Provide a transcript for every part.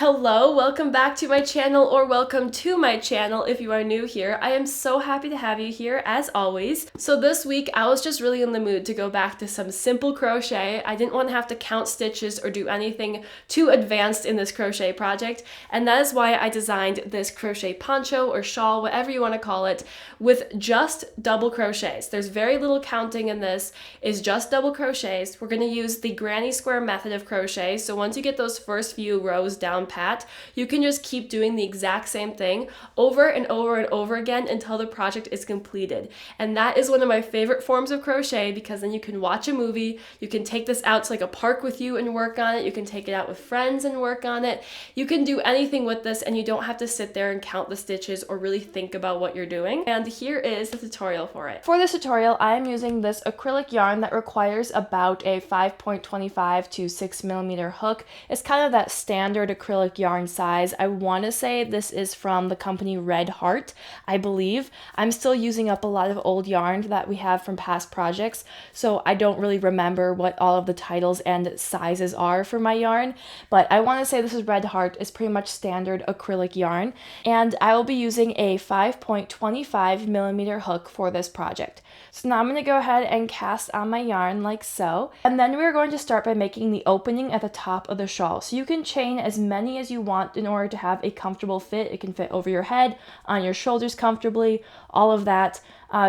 Hello, welcome back to my channel, or welcome to my channel if you are new here. I am so happy to have you here as always. So this week I was just really in the mood to go back to some simple crochet. I didn't want to have to count stitches or do anything too advanced in this crochet project, and that is why I designed this crochet poncho or shawl, whatever you want to call it, with just double crochets. There's very little counting in this, it's just double crochets. We're going to use the granny square method of crochet, so once you get those first few rows down pat, you can just keep doing the exact same thing over and over and over again until the project is completed. And that is one of my favorite forms of crochet, because then you can watch a movie, you can take this out to like a park with you and work on it, you can take it out with friends and work on it, you can do anything with this and you don't have to sit there and count the stitches or really think about what you're doing. And here is the tutorial for it. For this tutorial, I am using this acrylic yarn that requires about a 5.25 to 6mm hook. It's kind of that standard acrylic yarn size. I want to say this is from the company Red Heart, I believe. I'm still using up a lot of old yarn that we have from past projects, so I don't really remember what all of the titles and sizes are for my yarn, but I want to say this is Red Heart. It's pretty much standard acrylic yarn, and I will be using a 5.25mm hook for this project. So now I'm going to go ahead and cast on my yarn like so, and then we're going to start by making the opening at the top of the shawl. So you can chain as many as you want in order to have a comfortable fit. It can fit over your head, on your shoulders comfortably, all of that.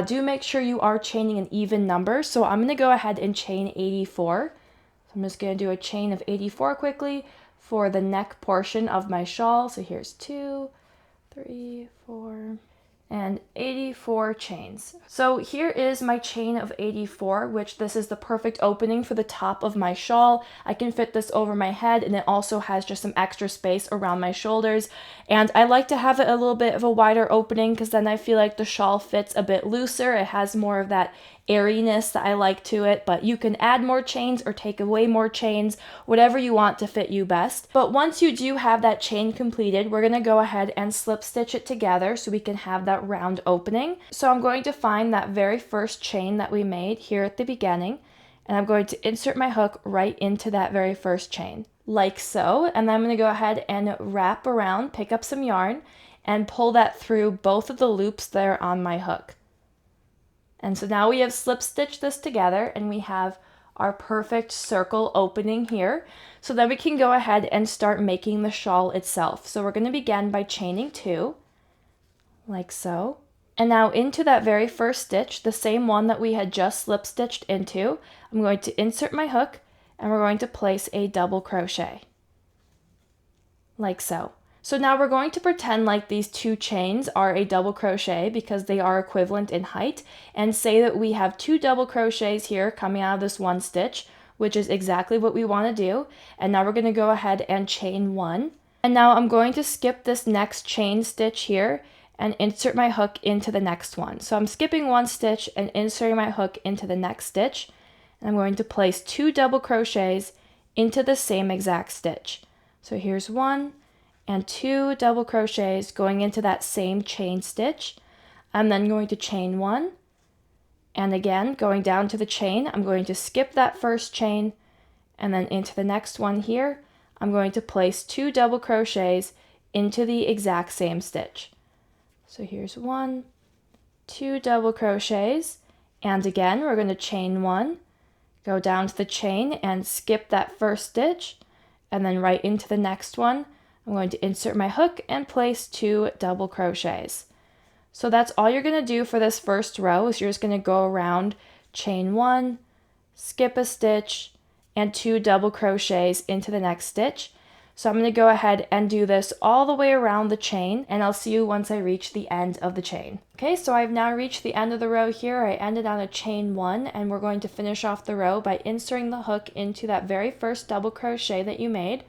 Do make sure you are chaining an even number. So I'm going to go ahead and chain 84. So I'm just going to do a chain of 84 quickly for the neck portion of my shawl. So here's 2, 3, 4, and 84 chains. So here is my chain of 84, which this is the perfect opening for the top of my shawl. I can fit this over my head, and it also has just some extra space around my shoulders. And I like to have it a little bit of a wider opening, because then I feel like the shawl fits a bit looser. It has more of that airiness that I like to it, but you can add more chains or take away more chains, whatever you want to fit you best. But once you do have that chain completed, we're going to go ahead and slip stitch it together so we can have that round opening. So I'm going to find that very first chain that we made here at the beginning, and I'm going to insert my hook right into that very first chain, like so. And then I'm going to go ahead and wrap around, pick up some yarn, and pull that through both of the loops that are on my hook. And so now we have slip stitched this together, and we have our perfect circle opening here. So then we can go ahead and start making the shawl itself. So we're going to begin by chaining 2, like so. And now into that very first stitch, the same one that we had just slip stitched into, I'm going to insert my hook, and we're going to place a double crochet, like so. So now we're going to pretend like these 2 chains are a double crochet, because they are equivalent in height, and say that we have 2 double crochets here coming out of this one stitch, which is exactly what we want to do. And now we're going to go ahead and chain 1. And now I'm going to skip this next chain stitch here and insert my hook into the next one. So I'm skipping 1 stitch and inserting my hook into the next stitch, and I'm going to place 2 double crochets into the same exact stitch. So here's 1 and 2 double crochets going into that same chain stitch. I'm then going to chain 1, and again going down to the chain, I'm going to skip that first chain, and then into the next one here, I'm going to place 2 double crochets into the exact same stitch. So here's 1, 2 double crochets, and again we're going to chain 1, go down to the chain and skip that first stitch, and then right into the next one, I'm going to insert my hook and place 2 double crochets. So that's all you're going to do for this first row, is you're just going to go around, chain 1, skip a stitch, and 2 double crochets into the next stitch. So I'm going to go ahead and do this all the way around the chain, and I'll see you once I reach the end of the chain. Okay, so I've now reached the end of the row here. I ended on a chain 1, and we're going to finish off the row by inserting the hook into that very first double crochet that you made,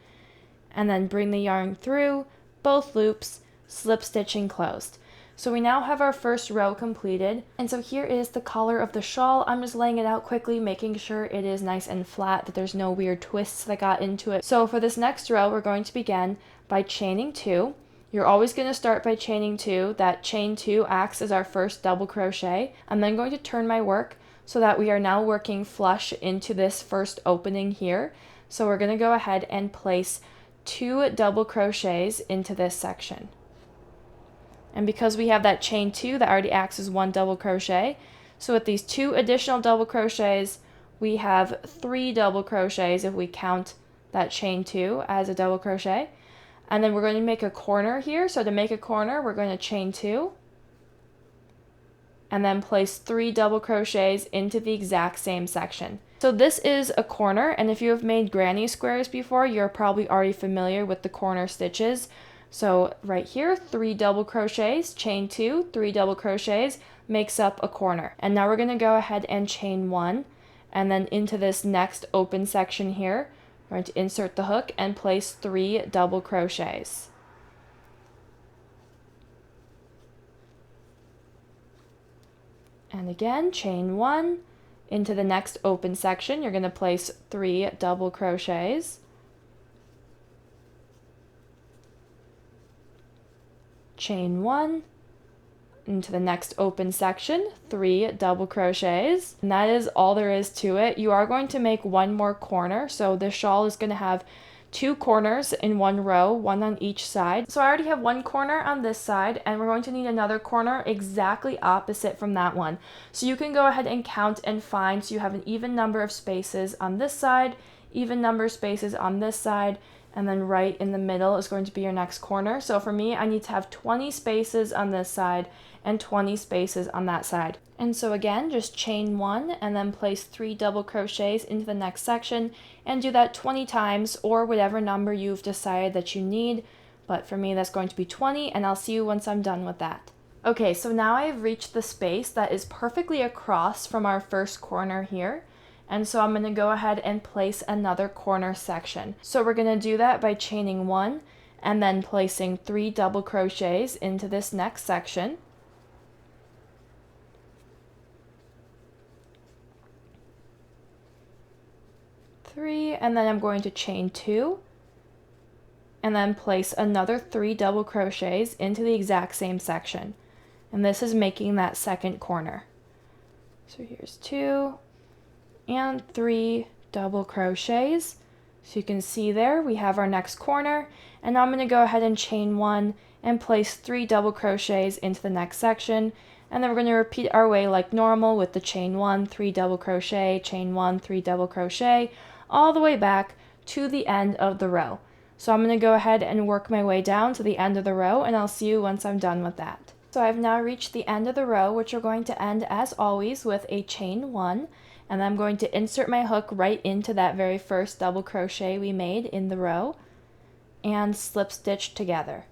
and then bring the yarn through both loops, slip stitching closed. So we now have our first row completed, and so here is the collar of the shawl. I'm just laying it out quickly, making sure it is nice and flat, that there's no weird twists that got into it. So for this next row, we're going to begin by chaining 2. You're always going to start by chaining 2. That chain 2 acts as our first double crochet. I'm then going to turn my work so that we are now working flush into this first opening here. So we're going to go ahead and place 2 double crochets into this section. And because we have that chain 2, that already acts as 1 double crochet, so with these 2 additional double crochets, we have 3 double crochets if we count that chain 2 as a double crochet. And then we're going to make a corner here. So to make a corner, we're going to chain 2 and then place 3 double crochets into the exact same section. So this is a corner, and if you have made granny squares before, you're probably already familiar with the corner stitches. So right here, 3 double crochets, chain 2, 3 double crochets makes up a corner. And now we're going to go ahead and chain 1, and then into this next open section here, we're going to insert the hook and place 3 double crochets. And again, chain 1, into the next open section, you're going to place 3 double crochets. Chain 1, into the next open section, 3 double crochets. And that is all there is to it. You are going to make one more corner, so this shawl is going to have 2 corners in one row, one on each side. So I already have 1 corner on this side, and we're going to need another corner exactly opposite from that one. So you can go ahead and count and find, so you have an even number of spaces on this side, even number of spaces on this side, and then right in the middle is going to be your next corner. So for me, I need to have 20 spaces on this side and 20 spaces on that side. And so again, just chain 1 and then place 3 double crochets into the next section and do that 20 times, or whatever number you've decided that you need. But for me, that's going to be 20, and I'll see you once I'm done with that. Okay, so now I have reached the space that is perfectly across from our first corner here. And so I'm going to go ahead and place another corner section. So we're going to do that by chaining 1 and then placing 3 double crochets into this next section. Three, and then I'm going to chain 2 and then place another 3 double crochets into the exact same section. And this is making that second corner. So here's 2 and 3 double crochets. So you can see there we have our next corner, and now I'm going to go ahead and chain 1 and place 3 double crochets into the next section, and then we're going to repeat our way like normal with the chain 1, 3 double crochet, chain 1, 3 double crochet, all the way back to the end of the row. So I'm going to go ahead and work my way down to the end of the row, and I'll see you once I'm done with that. So I've now reached the end of the row, which are going to end as always with a chain 1, and I'm going to insert my hook right into that very first double crochet we made in the row and slip stitch together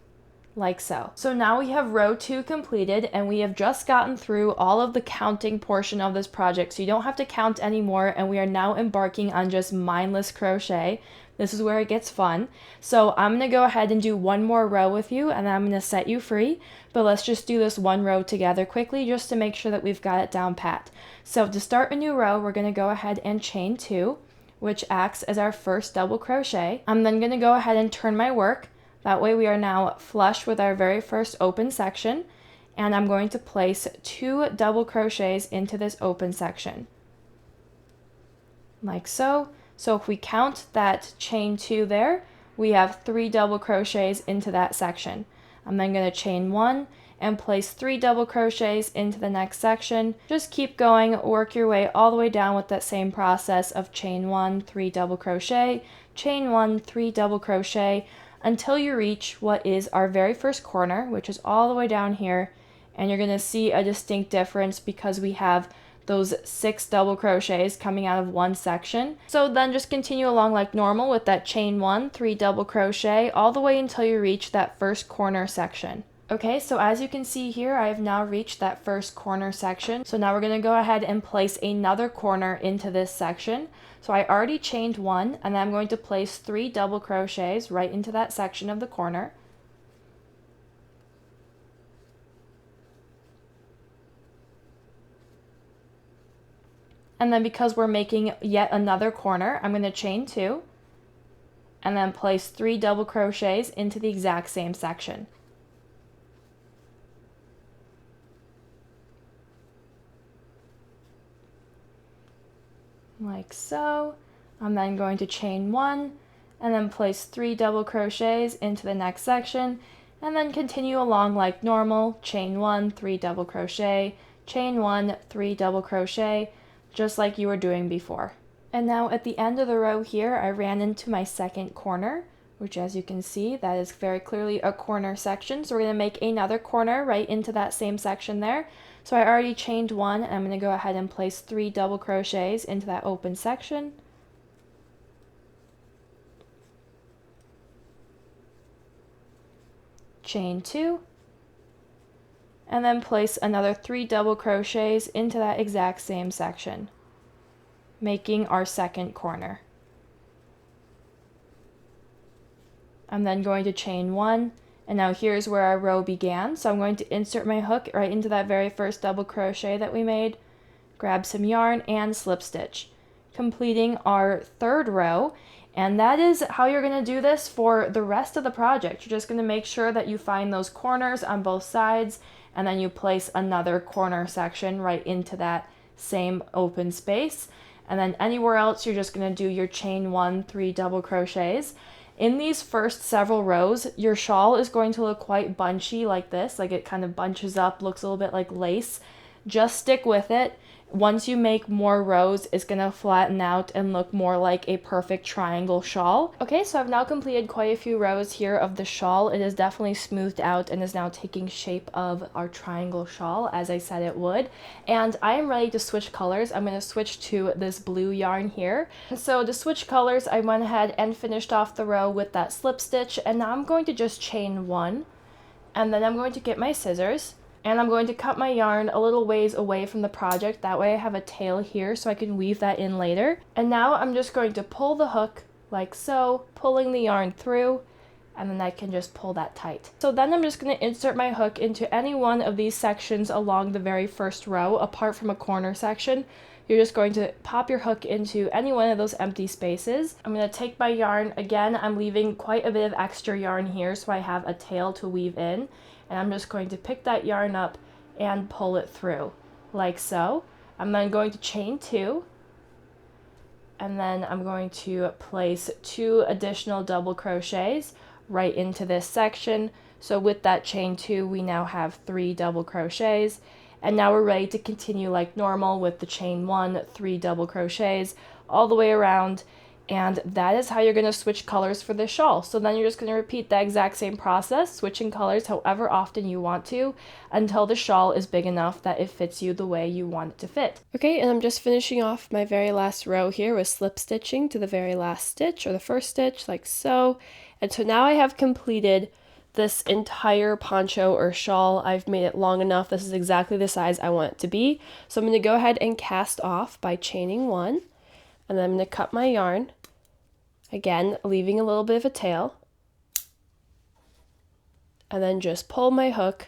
like so. So now we have row 2 completed, and we have just gotten through all of the counting portion of this project, so you don't have to count anymore, and we are now embarking on just mindless crochet. This is where it gets fun. So I'm going to go ahead and do one more row with you, and then I'm going to set you free, but let's just do this one row together quickly just to make sure that we've got it down pat. So to start a new row, we're going to go ahead and chain 2, which acts as our first double crochet. I'm then going to go ahead and turn my work. That way we are now flush with our very first open section, and I'm going to place 2 double crochets into this open section, like so. So if we count that chain 2 there, we have 3 double crochets into that section. I'm then going to chain 1 and place 3 double crochets into the next section. Just keep going, work your way all the way down with that same process of chain 1, 3 double crochet, chain 1, 3 double crochet, until you reach what is our very first corner, which is all the way down here, and you're going to see a distinct difference because we have those 6 double crochets coming out of one section. So then just continue along like normal with that chain 1, 3 double crochet, all the way until you reach that first corner section. Okay, so as you can see here, I have now reached that first corner section. So now we're going to go ahead and place another corner into this section. So I already chained 1, and then I'm going to place 3 double crochets right into that section of the corner. And then because we're making yet another corner, I'm going to chain 2, and then place 3 double crochets into the exact same section. Like so. I'm then going to chain 1 and then place 3 double crochets into the next section, and then continue along like normal. Chain 1, 3 double crochet, chain 1, 3 double crochet, just like you were doing before. And now at the end of the row here, I ran into my second corner, which as you can see, that is very clearly a corner section. So we're going to make another corner right into that same section there. So I already chained 1, and I'm going to go ahead and place 3 double crochets into that open section. Chain 2, and then place another 3 double crochets into that exact same section, making our second corner. I'm then going to chain 1, and now here's where our row began. So I'm going to insert my hook right into that very first double crochet that we made, grab some yarn and slip stitch, completing our third row. And that is how you're going to do this for the rest of the project. You're just going to make sure that you find those corners on both sides, and then you place another corner section right into that same open space. And then anywhere else, you're just going to do your chain 1, 3 double crochets. In these first several rows, your shawl is going to look quite bunchy like this, like it kind of bunches up, looks a little bit like lace. Just stick with it. Once you make more rows, it's going to flatten out and look more like a perfect triangle shawl. Okay, so I've now completed quite a few rows here of the shawl. It is definitely smoothed out and is now taking shape of our triangle shawl, as I said it would. And I am ready to switch colors. I'm going to switch to this blue yarn here. So to switch colors, I went ahead and finished off the row with that slip stitch, and now I'm going to just chain 1, and then I'm going to get my scissors. And I'm going to cut my yarn a little ways away from the project. That way I have a tail here so I can weave that in later. And now I'm just going to pull the hook like so, pulling the yarn through, and then I can just pull that tight. So then I'm just going to insert my hook into any one of these sections along the very first row, apart from a corner section. You're just going to pop your hook into any one of those empty spaces. I'm going to take my yarn. Again, I'm leaving quite a bit of extra yarn here so I have a tail to weave in. And I'm just going to pick that yarn up and pull it through, like so. I'm then going to chain 2, and then I'm going to place 2 additional double crochets right into this section. So with that chain 2, we now have 3 double crochets, and now we're ready to continue like normal with the chain 1, 3 double crochets all the way around. And that is how you're going to switch colors for this shawl. So then you're just going to repeat the exact same process, switching colors however often you want to, until the shawl is big enough that it fits you the way you want it to fit. Okay, and I'm just finishing off my very last row here with slip stitching to the very last stitch, or the first stitch, like so. And so now I have completed this entire poncho or shawl. I've made it long enough. This is exactly the size I want it to be. So I'm going to go ahead and cast off by chaining 1, and then I'm going to cut my yarn. Again, leaving a little bit of a tail, and then just pull my hook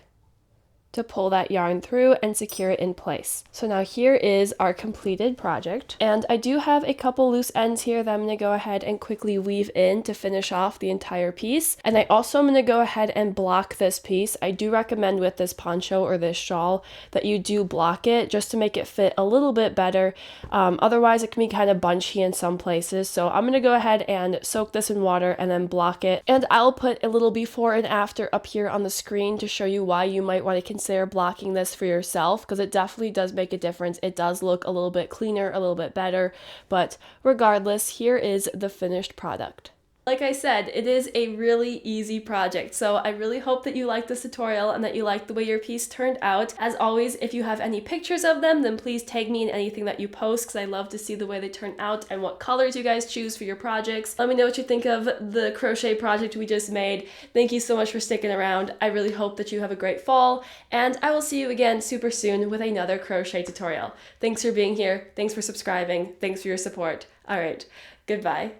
to pull that yarn through and secure it in place. So now here is our completed project, and I do have a couple loose ends here that I'm going to go ahead and quickly weave in to finish off the entire piece. And I also am going to go ahead and block this piece. I do recommend with this poncho or this shawl that you do block it just to make it fit a little bit better. Otherwise it can be kind of bunchy in some places. So I'm going to go ahead and soak this in water and then block it. And I'll put a little before and after up here on the screen to show you why you might want to consider blocking this for yourself, because it definitely does make a difference. It does look a little bit cleaner, a little bit better, but regardless, here is the finished product. Like I said, it is a really easy project, so I really hope that you liked this tutorial and that you liked the way your piece turned out. As always, if you have any pictures of them, then please tag me in anything that you post, because I love to see the way they turn out and what colors you guys choose for your projects. Let me know what you think of the crochet project we just made. Thank you so much for sticking around. I really hope that you have a great fall, and I will see you again super soon with another crochet tutorial. Thanks for being here. Thanks for subscribing. Thanks for your support. All right, goodbye.